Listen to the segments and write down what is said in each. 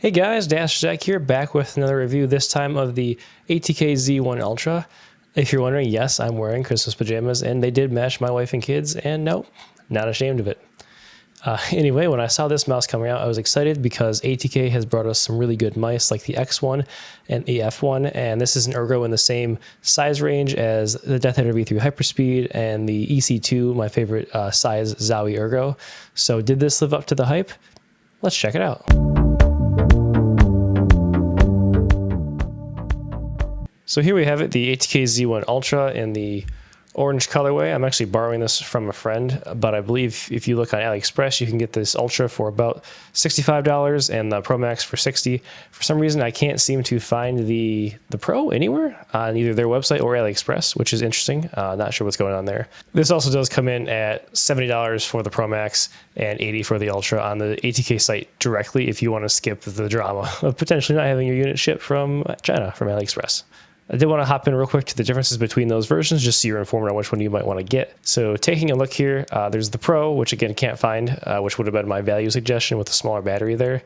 Hey guys, Dash Zach here, back with another review, this time of the ATK Z1 Ultra. If you're wondering, yes, I'm wearing Christmas pajamas, and they did match my wife and kids, and no, not ashamed of it. Anyway, when I saw this mouse coming out, I was excited because ATK has brought us some really good mice like the X1 and the F1, and this is an ergo in the same size range as the DeathAdder V3 Hyperspeed and the EC2, my favorite size Zowie ergo. So did this live up to the hype? Let's check it out. So here we have it, the ATK Z1 Ultra in the orange colorway. I'm actually borrowing this from a friend, but I believe if you look on AliExpress, you can get this Ultra for about $65 and the Pro Max for $60. For some reason, I can't seem to find the Pro anywhere on either their website or AliExpress, which is interesting. Not sure what's going on there. This also does come in at $70 for the Pro Max and $80 for the Ultra on the ATK site directly if you want to skip the drama of potentially not having your unit shipped from China, from AliExpress. I did want to hop in real quick to the differences between those versions, just so you're informed on which one you might want to get. So taking a look here, there's the Pro, which again can't find, which would have been my value suggestion with the smaller battery there,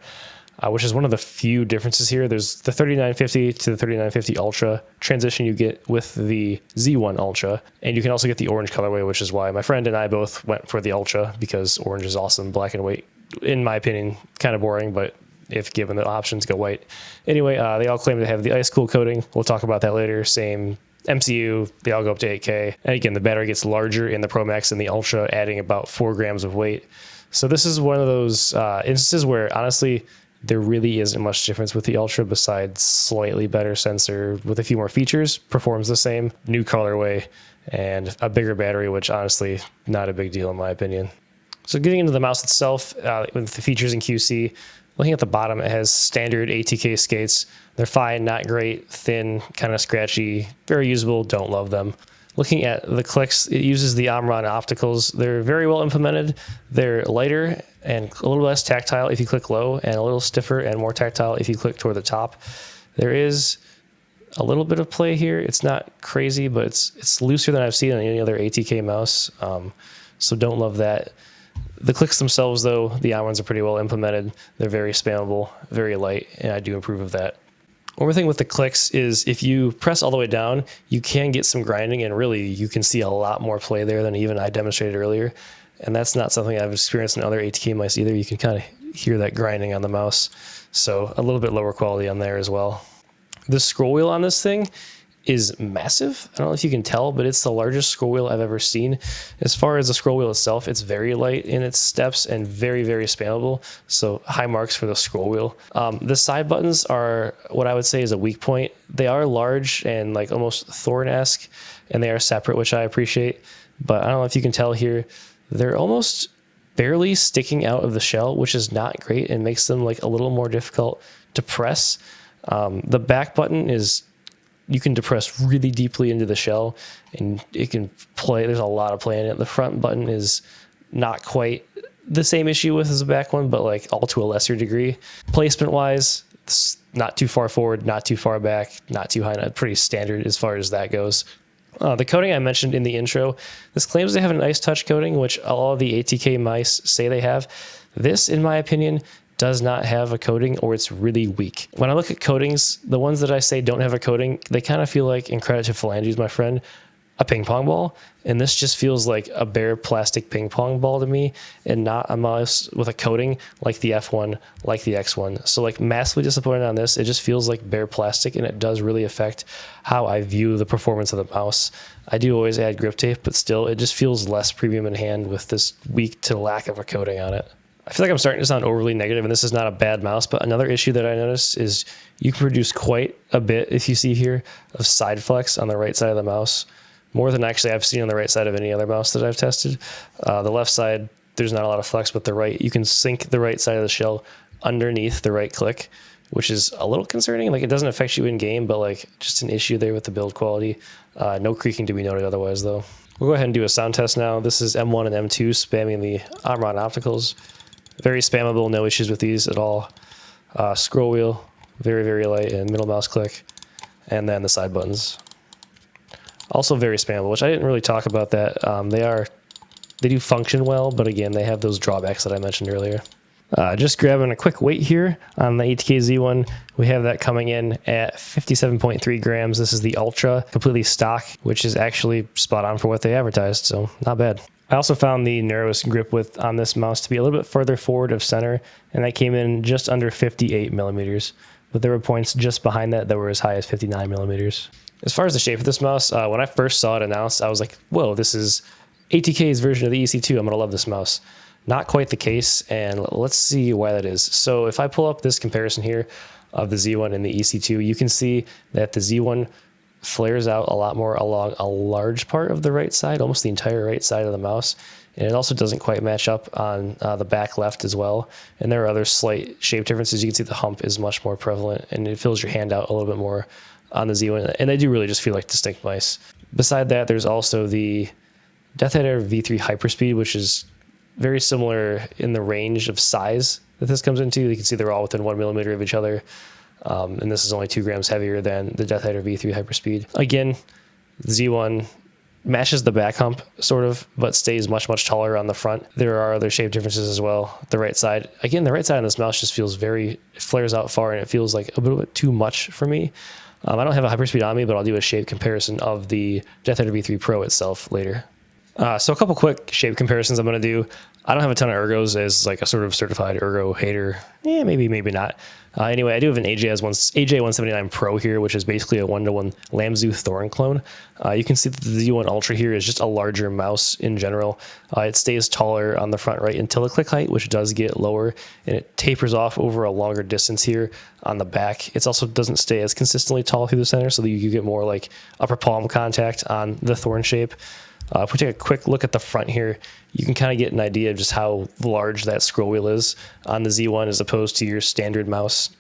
which is one of the few differences here. There's the 3950 to the 3950 Ultra transition you get with the Z1 Ultra, and you can also get the orange colorway, which is why my friend and I both went for the Ultra, because orange is awesome. Black and white, in my opinion, kind of boring, but if given the options, go white. Anyway, they all claim to have the ice cool coating. We'll talk about that later. Same MCU, they all go up to 8K. And again, the battery gets larger in the Pro Max and the Ultra, adding about 4 grams of weight. So this is one of those instances where honestly, there really isn't much difference with the Ultra besides slightly better sensor with a few more features, performs the same, new colorway, and a bigger battery, which honestly, not a big deal in my opinion. So getting into the mouse itself, with the features in QC, looking at the bottom, it has standard ATK skates. They're fine, not great, thin, kind of scratchy, very usable, don't love them. Looking at the clicks, it uses the Omron opticals. They're very well implemented. They're lighter and a little less tactile if you click low, and a little stiffer and more tactile if you click toward the top. There is a little bit of play here. It's not crazy, but it's looser than I've seen on any other ATK mouse, so don't love that. The clicks themselves, though, the Omrons are pretty well implemented. They're very spammable, very light, and I do approve of that. One more thing with the clicks is if you press all the way down, you can get some grinding, and really you can see a lot more play there than even I demonstrated earlier. And that's not something I've experienced in other ATK mice either. You can kind of hear that grinding on the mouse. So a little bit lower quality on there as well. The scroll wheel on this thing is massive. I don't know if you can tell, but it's the largest scroll wheel I've ever seen. As far as the scroll wheel itself, it's very light in its steps and very, very spammable. So high marks for the scroll wheel. The side buttons are what I would say is a weak point. They are large and like almost Thorn-esque, and they are separate, which I appreciate. But I don't know if you can tell here, they're almost barely sticking out of the shell, which is not great and makes them like a little more difficult to press. The back button is, you can depress really deeply into the shell and it can play. There's a lot of play in it. The front button is not quite the same issue with as the back one, but like all to a lesser degree. Placement wise, it's not too far forward, not too far back, not too high, not pretty standard as far as that goes. The coating I mentioned in the intro, this claims they have an ice touch coating, which all of the ATK mice say they have. This, in my opinion, does not have a coating, or it's really weak. When I look at coatings, the ones that I say don't have a coating, they kind of feel like, in credit to Phalanges, my friend, a ping pong ball. And this just feels like a bare plastic ping pong ball to me, and not a mouse with a coating like the F1, like the X1. So like massively disappointed on this. It just feels like bare plastic, and it does really affect how I view the performance of the mouse. I do always add grip tape, but still it just feels less premium in hand with this weak to lack of a coating on it. I feel like I'm starting to sound overly negative, and this is not a bad mouse, but another issue that I noticed is you can produce quite a bit, if you see here, of side flex on the right side of the mouse. More than actually I've seen on the right side of any other mouse that I've tested. The left side, there's not a lot of flex, but the right, you can sink the right side of the shell underneath the right click, which is a little concerning. Like, it doesn't affect you in game, but like just an issue there with the build quality. No creaking to be noted otherwise, though. We'll go ahead and do a sound test now. This is M1 and M2 spamming the Omron opticals. Very spammable, no issues with these at all. Scroll wheel, very, very light, and middle mouse click. And then the side buttons. Also very spammable, which I didn't really talk about that. They do function well, but again, they have those drawbacks that I mentioned earlier. Just grabbing a quick weight here on the ATK Z1. We have that coming in at 57.3 grams. This is the Ultra, completely stock, which is actually spot on for what they advertised, so not bad. I also found the narrowest grip width on this mouse to be a little bit further forward of center, and that came in just under 58 millimeters. But there were points just behind that that were as high as 59 millimeters. As far as the shape of this mouse, when I first saw it announced, I was like, whoa, this is ATK's version of the EC2. I'm gonna love this mouse. Not quite the case, and let's see why that is. So if I pull up this comparison here of the Z1 and the EC2, you can see that the Z1 flares out a lot more along a large part of the right side, almost the entire right side of the mouse. And it also doesn't quite match up on the back left as well. And there are other slight shape differences. You can see the hump is much more prevalent, and it fills your hand out a little bit more on the Z1. And they do really just feel like distinct mice. Beside that, there's also the DeathAdder V3 Hyperspeed, which is very similar in the range of size that this comes into. You can see they're all within 1 millimeter of each other. And this is only 2 grams heavier than the DeathAdder V3 Hyperspeed. Again, Z1 matches the back hump, sort of, but stays much, much taller on the front. There are other shape differences as well. The right side, again, the right side on this mouse just feels it flares out far, and it feels like a little bit too much for me. I don't have a Hyperspeed on me, but I'll do a shape comparison of the DeathAdder V3 Pro itself later. So a couple quick shape comparisons I'm going to do. I don't have a ton of ergos as like a sort of certified ergo hater. Maybe not. Anyway, I do have an AJ179 Pro here, which is basically a 1-to-1 Lamzu Thorn clone. You can see that the Z1 Ultra here is just a larger mouse in general. It stays taller on the front right until the click height, which does get lower, and it tapers off over a longer distance here on the back. It also doesn't stay as consistently tall through the center, so that you get more like upper palm contact on the Thorn shape. If we take a quick look at the front here, you can kind of get an idea of just how large that scroll wheel is on the Z1 as opposed to your standard mouse.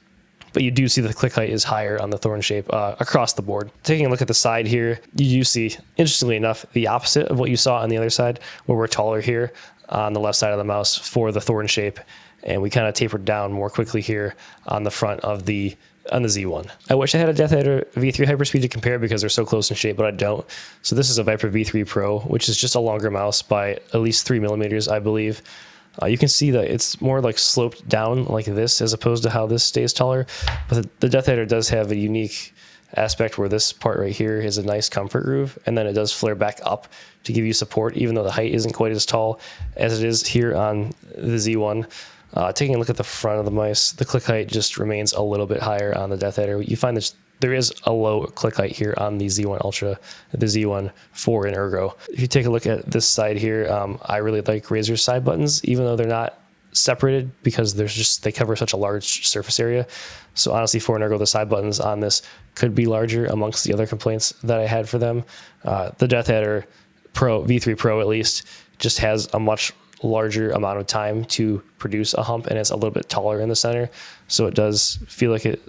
But you do see the click height is higher on the Thorn shape across the board. Taking a look at the side here, you do see, interestingly enough, the opposite of what you saw on the other side, where we're taller here on the left side of the mouse for the Thorn shape. And we kind of tapered down more quickly here on the front of the Z1. I wish I had a DeathAdder V3 Hyperspeed to compare because they're so close in shape, but I don't. So this is a Viper V3 Pro, which is just a longer mouse by at least 3 millimeters, I believe. You can see that it's more like sloped down like this as opposed to how this stays taller. But the DeathAdder does have a unique aspect where this part right here is a nice comfort groove, and then it does flare back up to give you support, even though the height isn't quite as tall as it is here on the Z1. Taking a look at the front of the mice, the click height just remains a little bit higher on the DeathAdder. You find that there is a low click height here on the Z1 Ultra, the Z1 4 in ergo. If you take a look at this side here, I really like Razer's side buttons, even though they're not separated because they cover such a large surface area. So honestly, for an ergo, the side buttons on this could be larger amongst the other complaints that I had for them. The DeathAdder Pro, V3 Pro at least, just has a much larger amount of time to produce a hump, and it's a little bit taller in the center, so it does feel like it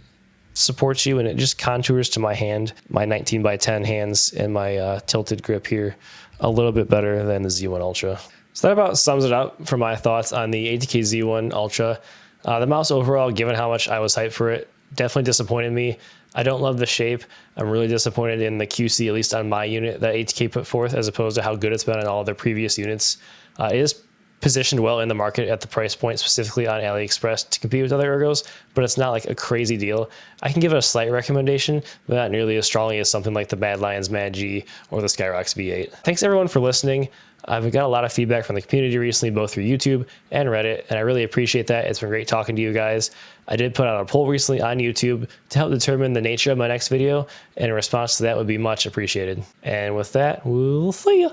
supports you, and it just contours to my hand, my 19x10 hands, and my tilted grip here a little bit better than the Z1 Ultra. So that about sums it up for my thoughts on the ATK Z1 Ultra. The mouse overall, given how much I was hyped for it, definitely disappointed me. I don't love the shape. I'm really disappointed in the QC, at least on my unit, that ATK put forth, as opposed to how good it's been on all of their previous units. It is positioned well in the market at the price point, specifically on AliExpress, to compete with other ergos, but it's not like a crazy deal. I can give it a slight recommendation, but not nearly as strongly as something like the Bad Lions Mad G or the Skyrox V8. Thanks everyone for listening. I've got a lot of feedback from the community recently, both through YouTube and Reddit, and I really appreciate that. It's been great talking to you guys. I did put out a poll recently on YouTube to help determine the nature of my next video, and a response to that would be much appreciated. And with that, we'll see ya.